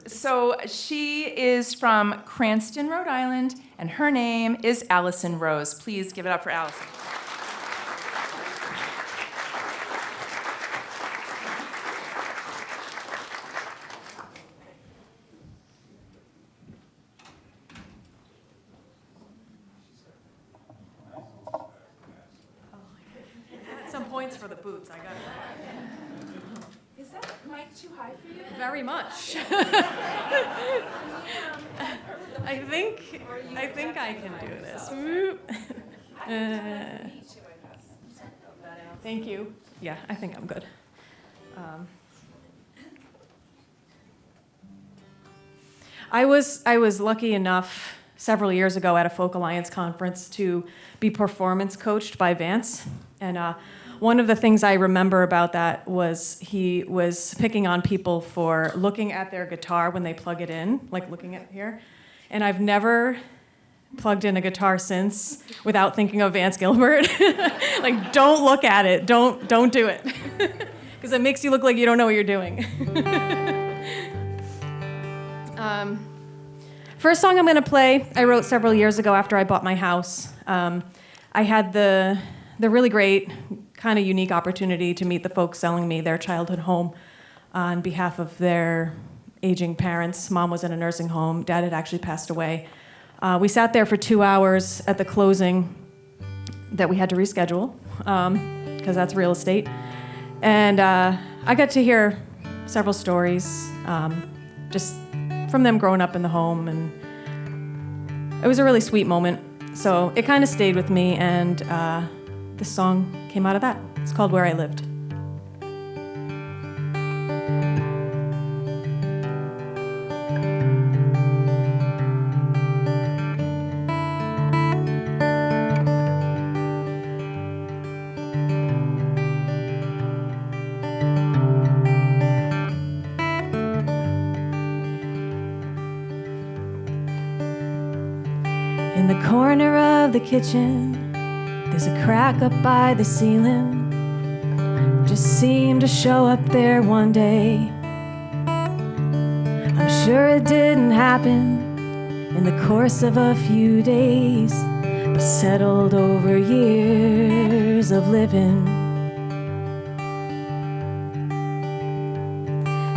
So she is from Cranston, Rhode Island, and her name is Allison Rose. Please give it up for Allison. Some points for the boots, I got it. Is that mic too high for you? Very much. I think I can do this. Thank you. Yeah, I think I'm good. I was lucky enough several years ago at a Folk Alliance conference to be performance coached by Vance, and one of the things I remember about that was he was picking on people for looking at their guitar when they plug it in, like looking at here. And I've never plugged in a guitar since without thinking of Vance Gilbert. Like, don't look at it. Don't do it. Because it makes you look like you don't know what you're doing. First song I'm going to play, I wrote several years ago after I bought my house. I had the really great, kind of unique opportunity to meet the folks selling me their childhood home on behalf of their aging parents. Mom was in a nursing home. Dad had actually passed away. We sat there for 2 hours at the closing that we had to reschedule, because that's real estate. And I got to hear several stories, just from them growing up in the home, and it was a really sweet moment. So it kind of stayed with me, and this song came out of that. It's called Where I Lived. In the corner of the kitchen, there's a crack up by the ceiling. Just seemed to show up there one day. I'm sure it didn't happen in the course of a few days, but settled over years of living.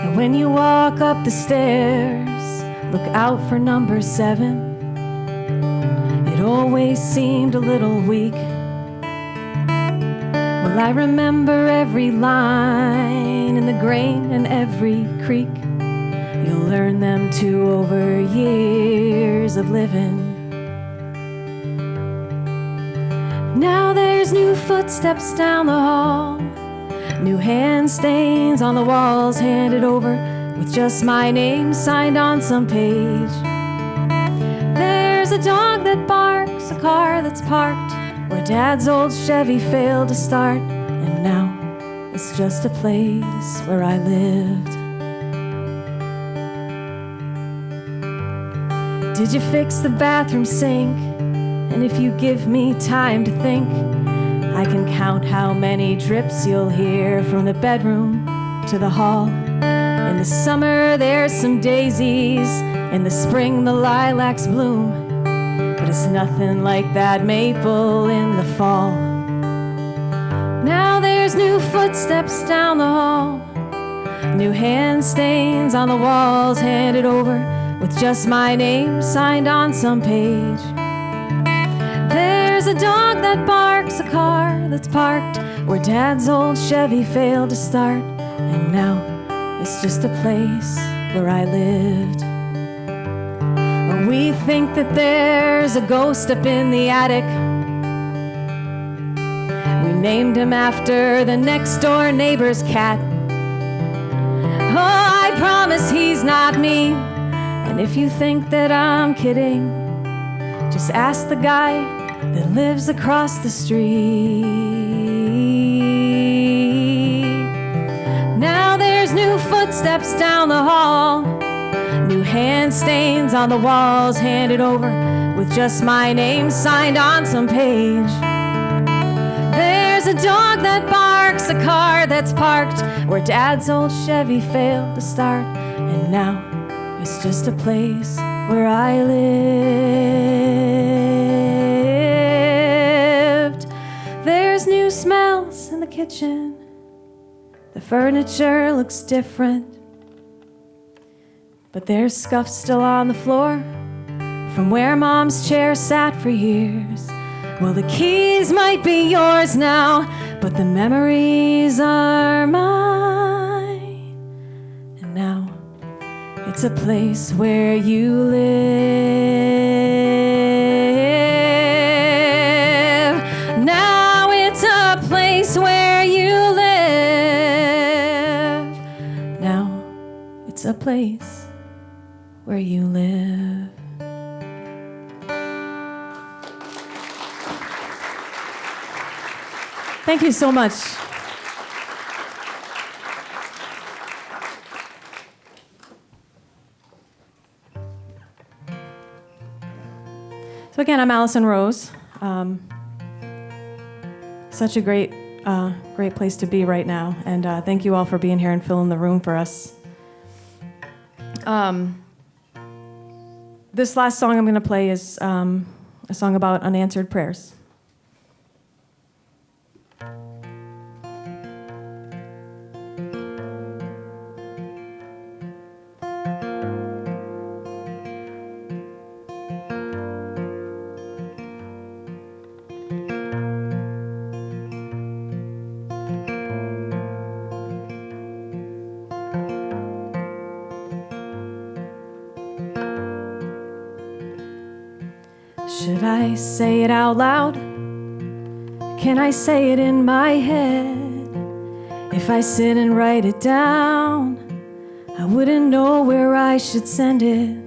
And when you walk up the stairs, look out for number 7. It always seemed a little weak. Well, I remember every line in the grain and every creek. You'll learn them too over years of living. Now there's new footsteps down the hall, new hand stains on the walls handed over with just my name signed on some page. There's a dog that barks, a car that's parked where Dad's old Chevy failed to start, and now it's just a place where I lived. Did you fix the bathroom sink? And if you give me time to think, I can count how many drips you'll hear from the bedroom to the hall. In the summer there's some daisies, in the spring the lilacs bloom, but it's nothing like that maple in the fall. Now there's new footsteps down the hall, new hand stains on the walls handed over with just my name signed on some page. There's a dog that barks, a car that's parked where Dad's old Chevy failed to start, and now it's just a place where I lived. We think that there's a ghost up in the attic. We named him after the next door neighbor's cat. Oh, I promise he's not me. And if you think that I'm kidding, just ask the guy that lives across the street. Now there's new footsteps down the hall, new hand stains on the walls handed over with just my name signed on some page. There's a dog that barks, a car that's parked where Dad's old Chevy failed to start, And now it's just a place where I lived. There's new smells in the kitchen. The furniture looks different. But there's scuff still on the floor from where Mom's chair sat for years. Well, the keys might be yours now, but the memories are mine. And now it's a place where you live. Now it's a place where you live. Now it's a place where you live. Thank you so much. So again, I'm Allison Rose. Such a great place to be right now, and thank you all for being here and filling the room for us. This last song I'm going to play is a song about unanswered prayers. Should I say it out loud? Can I say it in my head? If I sit and write it down, I wouldn't know where I should send it.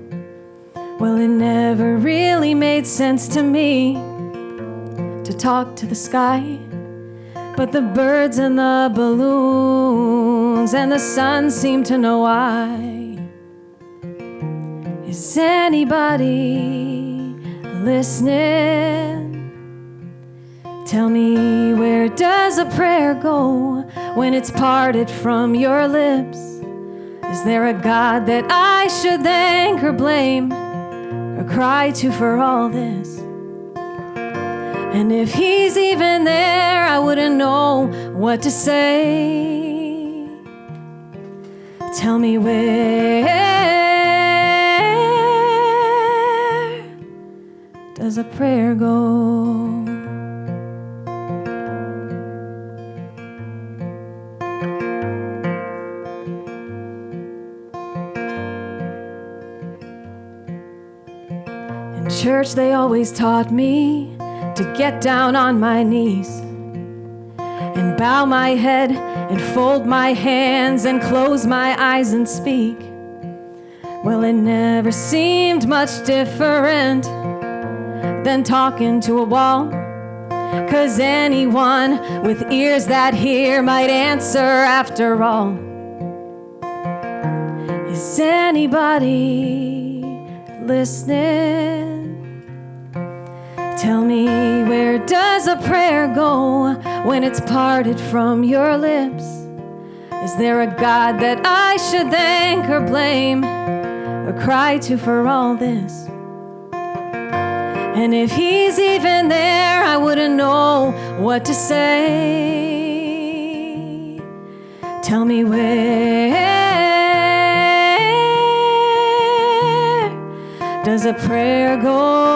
Well, it never really made sense to me to talk to the sky, but the birds and the balloons and the sun seem to know why. Is anybody listening? Tell me, where does a prayer go when it's parted from your lips? Is there a God that I should thank or blame or cry to for all this? And if he's even there, I wouldn't know what to say. Tell me, where does a prayer go? In church they always taught me to get down on my knees and bow my head and fold my hands and close my eyes and speak. Well, it never seemed much different than talking to a wall, 'cause anyone with ears that hear might answer after all. Is anybody listening? Tell me, where does a prayer go when it's parted from your lips? Is there a God that I should thank or blame or cry to for all this? And if he's even there, I wouldn't know what to say. Tell me, where does a prayer go?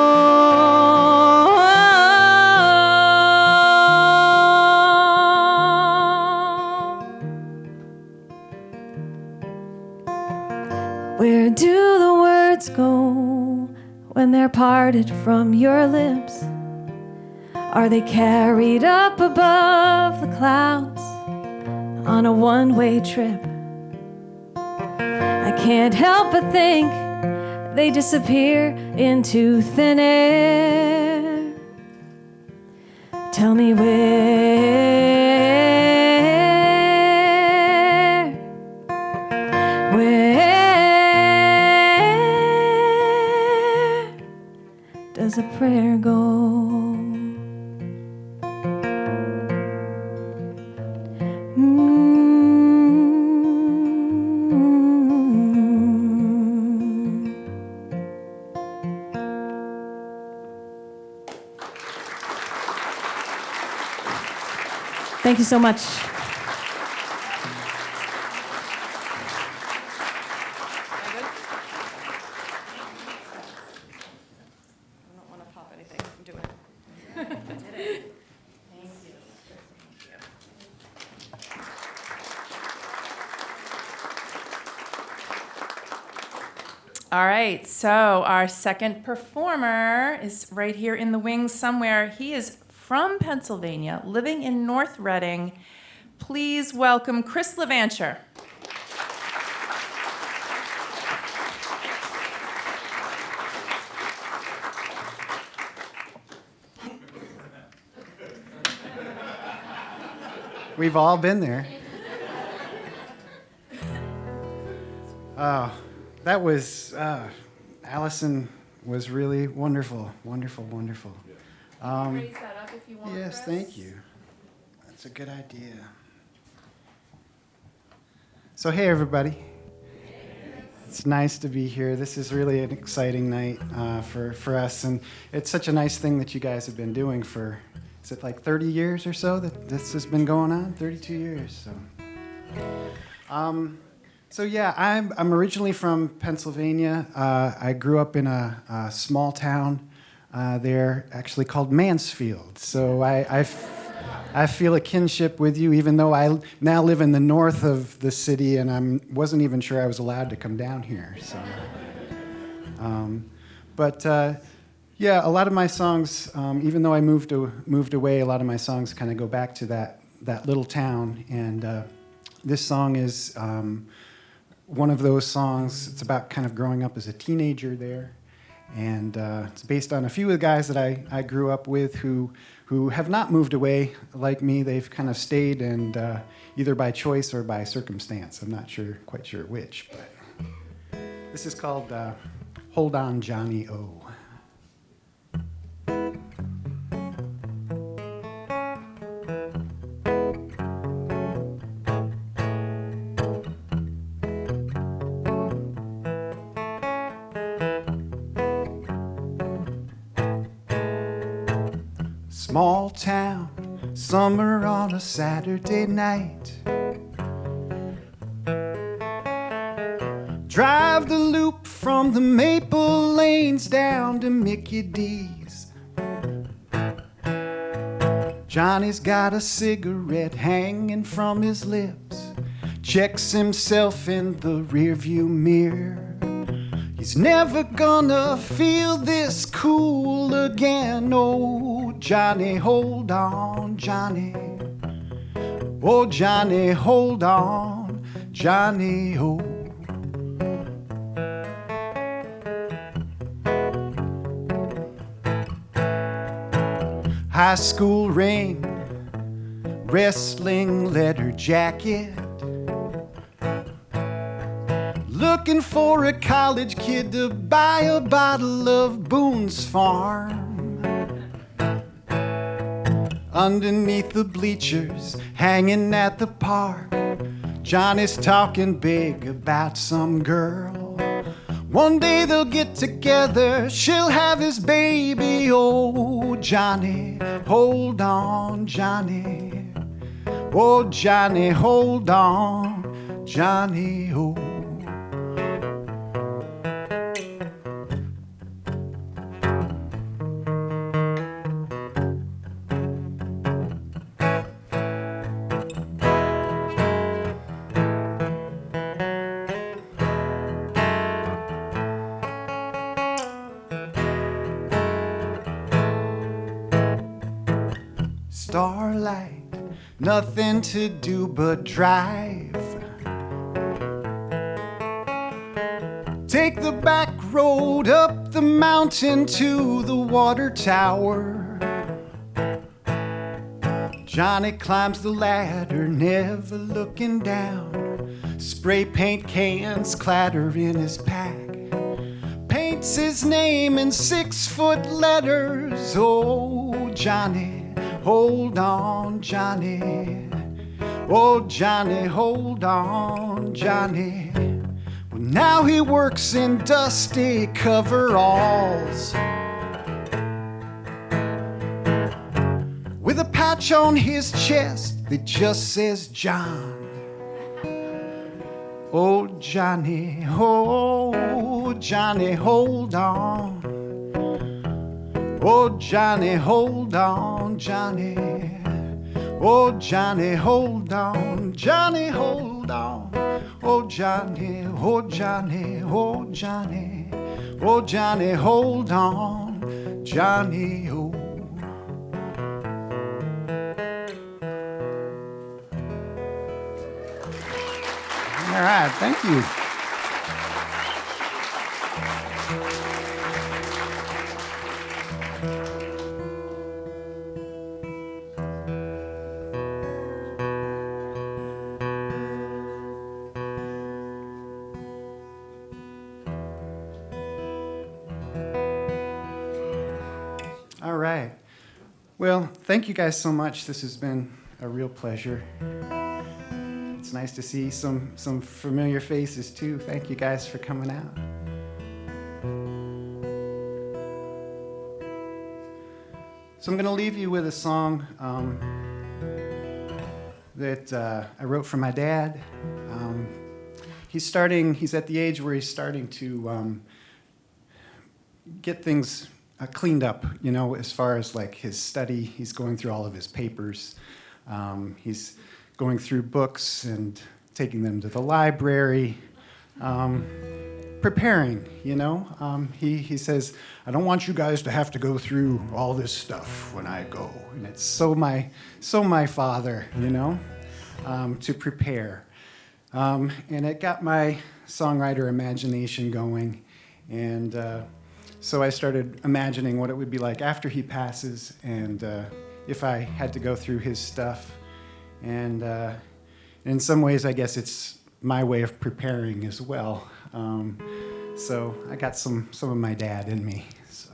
Where do the words go when they're parted from your lips? Are they carried up above the clouds on a one-way trip? I can't help but think they disappear into thin air. Tell me, where does a prayer go? Thank you so much. All right, so our second performer is right here in the wings somewhere. He is from Pennsylvania, living in North Reading. Please welcome Chris Levancher. We've all been there. Oh, that was, Allison was really wonderful, wonderful, wonderful. Raise that up if you want, Yes, Chris. thank you. That's a good idea. So, hey, everybody. It's nice to be here. This is really an exciting night for us, and it's such a nice thing that you guys have been doing for, is it like 30 years or so that this has been going on? 32 years, so. So yeah, I'm originally from Pennsylvania. I grew up in a small town there, actually called Mansfield. So I feel a kinship with you, even though I now live in the north of the city, and I wasn't even sure I was allowed to come down here. So, yeah, a lot of my songs, even though I moved away, a lot of my songs kind of go back to that little town. And this song is one of those songs. It's about kind of growing up as a teenager there. And it's based on a few of the guys that I grew up with who have not moved away like me. They've kind of stayed, and either by choice or by circumstance. I'm not quite sure which. But this is called Hold On, Johnny O. Small town, summer on a Saturday night. Drive the loop from the Maple Lanes down to Mickey D's. Johnny's got a cigarette hanging from his lips, checks himself in the rearview mirror. He's never gonna feel this cool again. Oh, Johnny, hold on, Johnny. Oh, Johnny, hold on, Johnny, oh. High school ring, wrestling leather jacket. Looking for a college kid to buy a bottle of Boone's Farm. Underneath the bleachers, hanging at the park, Johnny's talking big about some girl. One day they'll get together, she'll have his baby. Oh, Johnny, hold on, Johnny. Oh, Johnny, hold on, Johnny, oh. Starlight, nothing to do but drive. Take the back road up the mountain to the water tower. Johnny climbs the ladder, never looking down. Spray paint cans clatter in his pack. Paints his name in 6-foot letters. Oh, Johnny, hold on, Johnny. Oh, Johnny, hold on, Johnny. Well, now he works in dusty coveralls with with a patch on his chest that just says John. Oh, Johnny, hold on. Oh, Johnny, hold on, Johnny. Oh, Johnny, hold on, Johnny, hold on. Oh, Johnny, oh, Johnny, oh, Johnny. Oh, Johnny, hold on, Johnny, oh. All right, thank you. All right. Well, thank you guys so much. This has been a real pleasure. It's nice to see some familiar faces too. Thank you guys for coming out. So I'm going to leave you with a song that I wrote for my dad. He's at the age where he's starting to get things cleaned up, you know, as far as like his study. He's going through all of his papers. He's going through books and taking them to the library, preparing, you know. He says, I don't want you guys to have to go through all this stuff when I go. And it's so my father, you know, to prepare. And it got my songwriter imagination going. And so I started imagining what it would be like after he passes and if I had to go through his stuff. And in some ways, I guess it's my way of preparing as well. So I got some of my dad in me. So.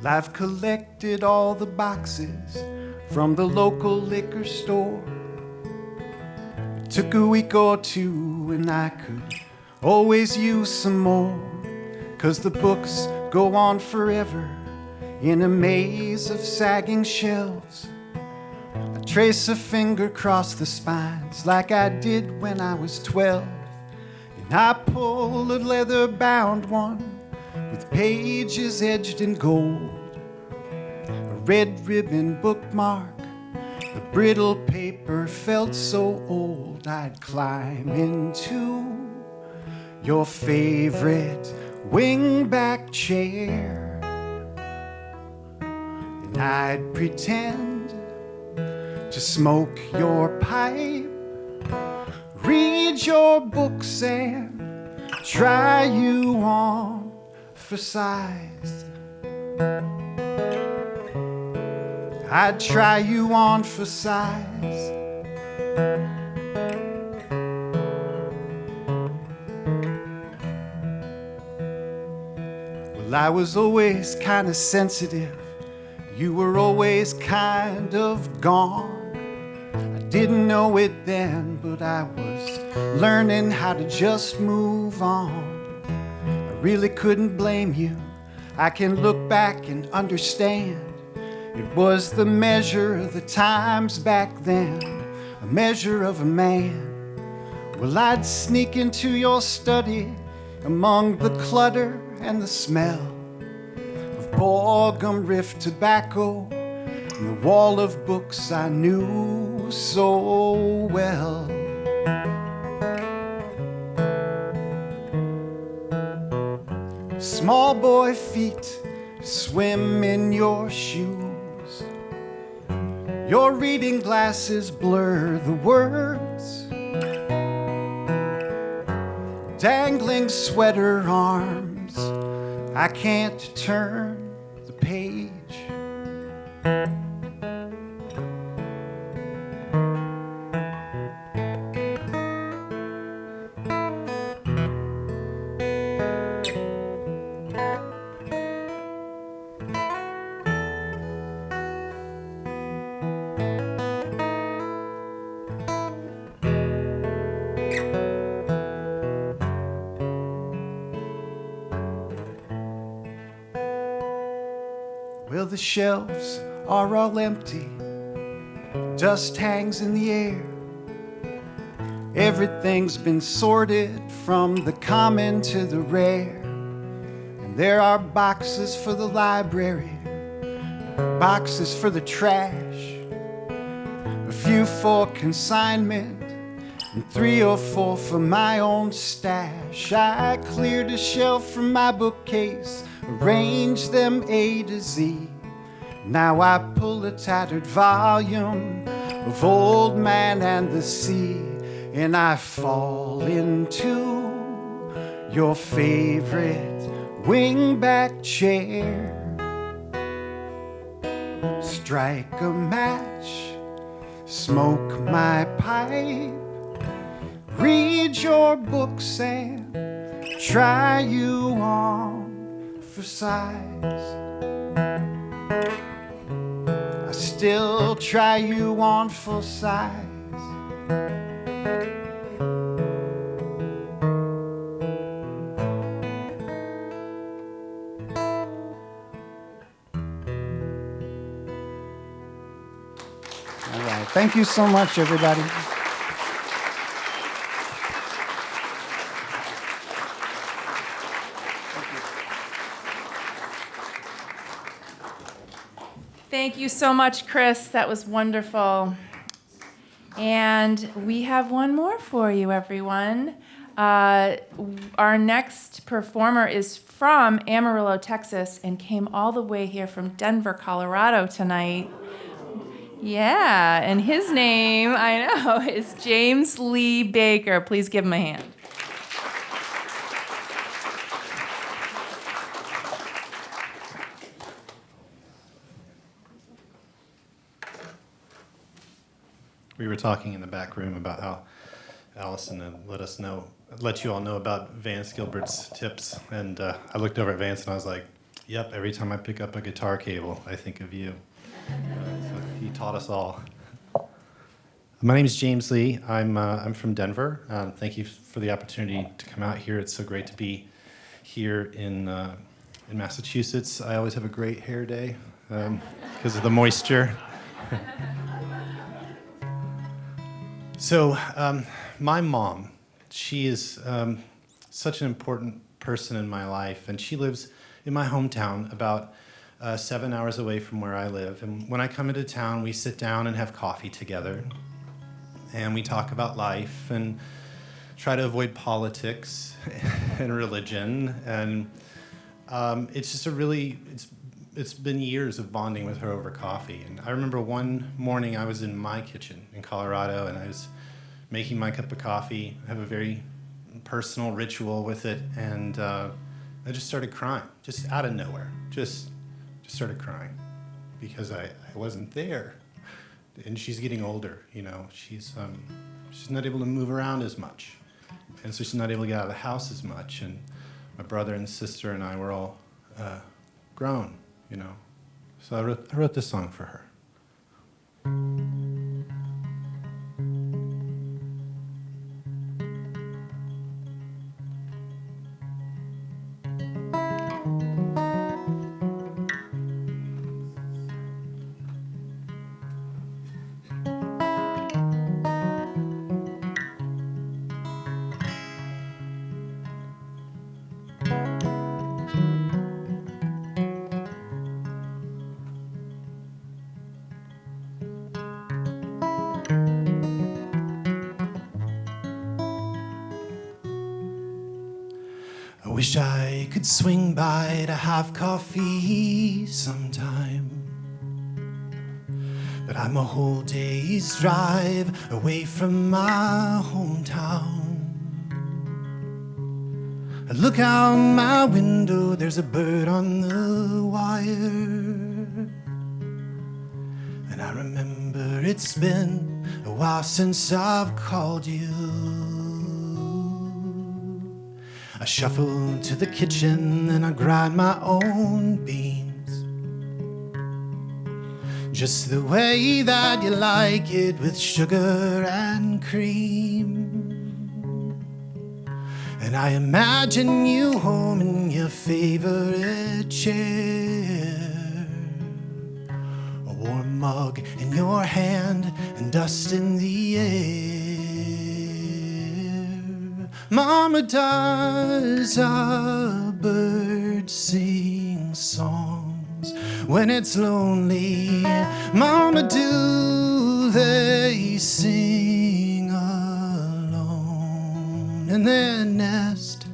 I've collected all the boxes from the local liquor store. It took a week or two and I could always use some more, 'cause the books go on forever in a maze of sagging shelves. I trace a finger across the spines like I did when I was 12, and I pull a leather-bound one with pages edged in gold. Red ribbon bookmark, the brittle paper felt so old. I'd climb into your favorite wingback chair, and I'd pretend to smoke your pipe, read your books and try you on for size. I'd try you on for size. Well, I was always kind of sensitive. You were always kind of gone. I didn't know it then, but I was learning how to just move on. I really couldn't blame you. I can look back and understand. It was the measure of the times back then, a measure of a man. Well, I'd sneak into your study among the clutter and the smell of Borgum Riff tobacco and the wall of books I knew so well. Small boy feet swim in your shoes. Your reading glasses blur the words. Dangling sweater arms, I can't turn the page. the shelves are all empty. Dust hangs in the air. Everything's been sorted from the common to the rare. And there are boxes for the library, boxes for the trash, a few for consignment, and 3 or 4 for my own stash. I cleared a shelf from my bookcase, arranged them A to Z. Now I pull a tattered volume of Old Man and the Sea, and I fall into your favorite wingback chair. Strike a match, smoke my pipe, read your books and try you on for size. I still try you on for size. All right. Thank you so much, everybody. Thank you so much, Chris. That was wonderful. And we have one more for you, everyone. Our next performer is from Amarillo, Texas, and came all the way here from Denver, Colorado tonight. Yeah, and his name, I know, is James Lee Baker. Please give him a hand. We were talking in the back room about how Allison had let you all know about Vance Gilbert's tips, and I looked over at Vance and I was like, "Yep, every time I pick up a guitar cable, I think of you." So he taught us all. My name is James Lee. I'm from Denver. Thank you for the opportunity to come out here. It's so great to be here in Massachusetts. I always have a great hair day because of the moisture. So, my mom, she is such an important person in my life, and she lives in my hometown about 7 hours away from where I live. And when I come into town, we sit down and have coffee together, and we talk about life and try to avoid politics and religion. And it's just it's been years of bonding with her over coffee. And I remember one morning I was in my kitchen in Colorado, and I was making my cup of coffee. I have a very personal ritual with it, and I just started crying, just out of nowhere. Just started crying because I wasn't there. And she's getting older, you know. She's not able to move around as much, and so she's not able to get out of the house as much. And my brother and sister and I were all grown, you know. So I wrote this song for her. I wish I could swing by to have coffee sometime, but I'm a whole day's drive away from my hometown. I look out my window, there's a bird on the wire, and I remember it's been a while since I've called you. I shuffle to the kitchen and I grind my own beans, just the way that you like it, with sugar and cream. And I imagine you home in your favorite chair, or a mug in your hand and dust in the air. Mama, does a bird sing songs when it's lonely? Mama, do they sing alone in their nest,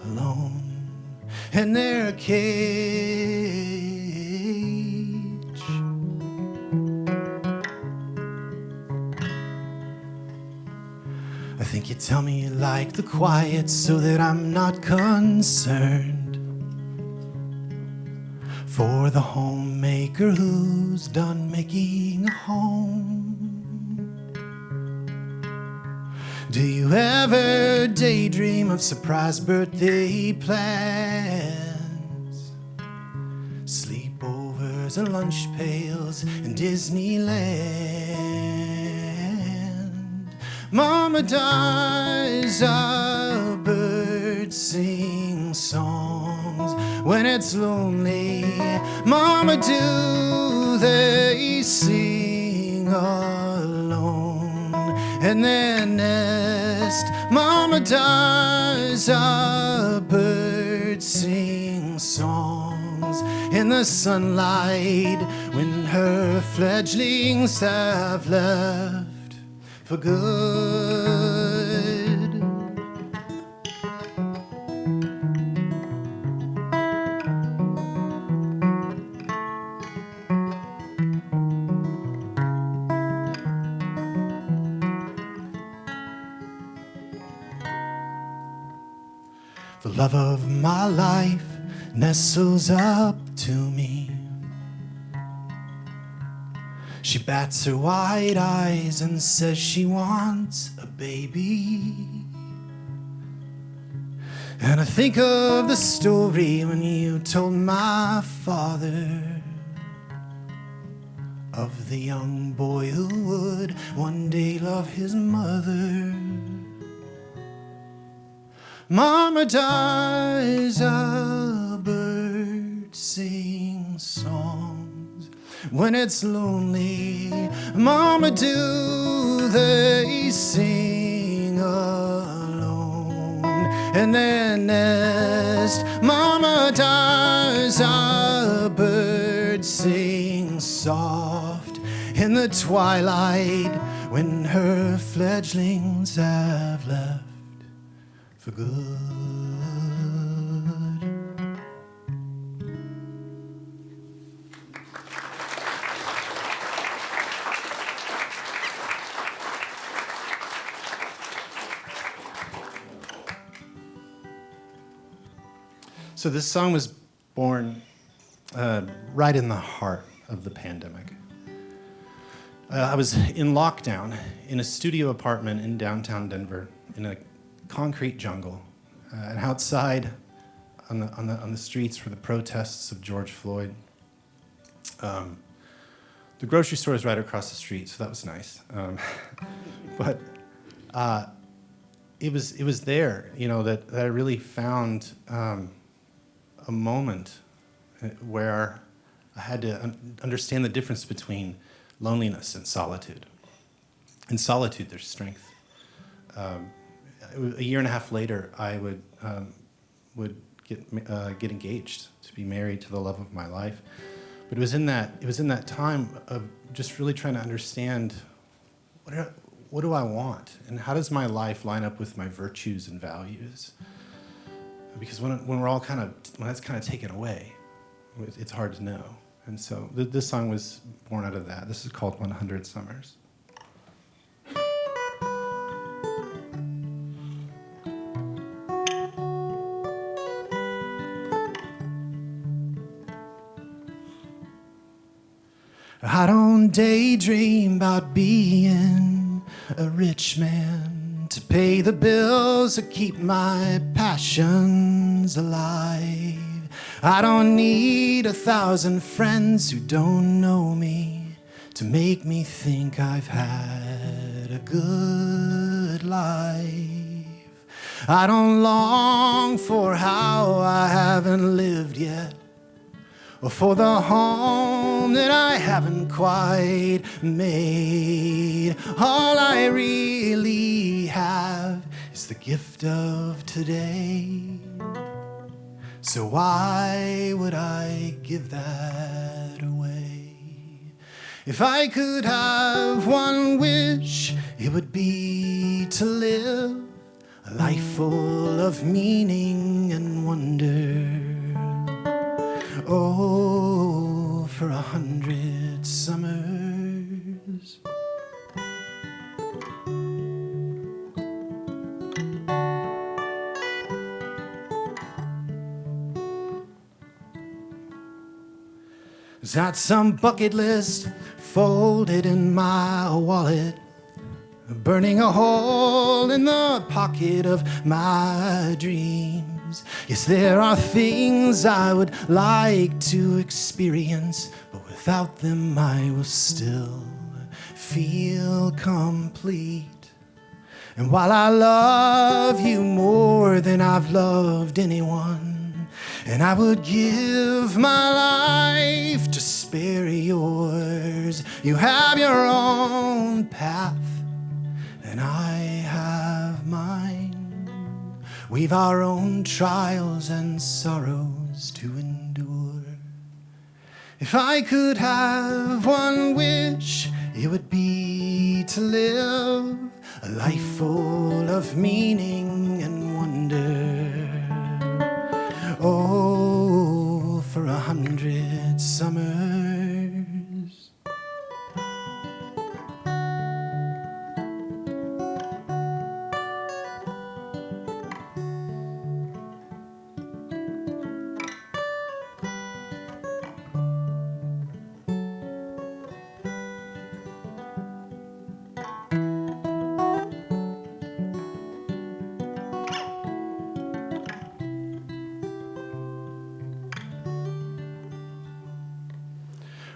alone in their cage? I think you tell me you like the quiet so that I'm not concerned for the homemaker who's done making a home. Do you ever daydream of surprise birthday plans, sleepovers and lunch pails in Disneyland? Mama, does a bird sing songs when it's lonely? Mama, do they sing alone in their nest? Mama, does a bird sing songs in the sunlight when her fledglings have left for good? The love of my life nestles up to me. She bats her wide eyes and says she wants a baby. And I think of the story when you told my father of the young boy who would one day love his mother. Mama, does a bird sing songs when it's lonely? Mama, do they sing alone in their nest? Mama, does a bird sing soft in the twilight when her fledglings have left for good? So this song was born right in the heart of the pandemic. I was in lockdown in a studio apartment in downtown Denver in a concrete jungle, and outside on the streets were the protests of George Floyd. The grocery store is right across the street, so that was nice. But it was there, that I really found a moment where I had to understand the difference between loneliness and solitude. In solitude, there's strength. A year and a half later, I would get engaged to be married to the love of my life. But it was in that time of just really trying to understand what do I want, and how does my life line up with my virtues and values? Because when that's kind of taken away, it's hard to know. And so this song was born out of that. This is called 100 Summers. I don't daydream about being a rich man to pay the bills or keep my passions alive. I don't need 1,000 friends who don't know me to make me think I've had a good life. I don't long for how I haven't lived yet, or for the home that I haven't quite made. All I really have is the gift of today. So why would I give that away? If I could have one wish, it would be to live a life full of meaning and wonder. Oh, for 100 summers. Got some bucket list folded in my wallet, burning a hole in the pocket of my dreams. Yes, there are things I would like to experience, but without them I will still feel complete. And while I love you more than I've loved anyone, and I would give my life to spare yours, you have your own path, and I have mine. We've our own trials and sorrows to endure. If I could have one wish, it would be to live a life full of meaning and wonder. Oh, for 100 summers.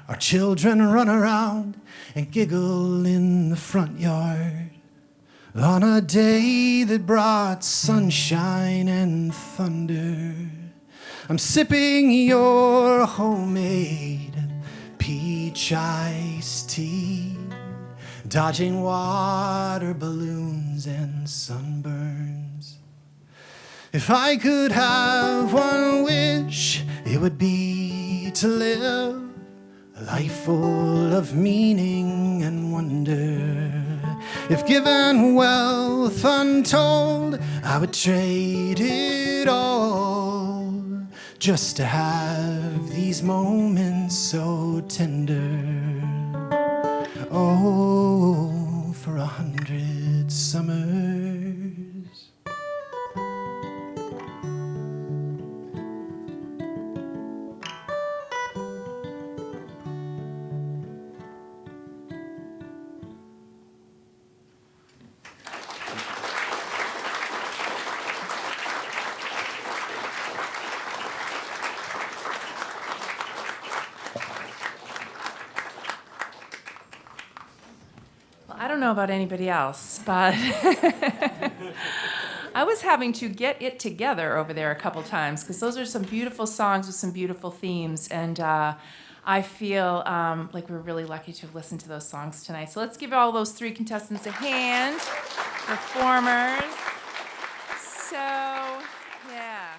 Our children run around and giggle in the front yard on a day that brought sunshine and thunder. I'm sipping your homemade peach iced tea, dodging water balloons and sunburns. If I could have one wish, it would be to live a life full of meaning and wonder. If given wealth untold, I would trade it all just to have these moments so tender. Oh, for 100 summers. I don't know about anybody else, but I was having to get it together over there a couple times because those are some beautiful songs with some beautiful themes, and I feel like we're really lucky to have listened to those songs tonight. So let's give all those three contestants a hand, performers. So, yeah.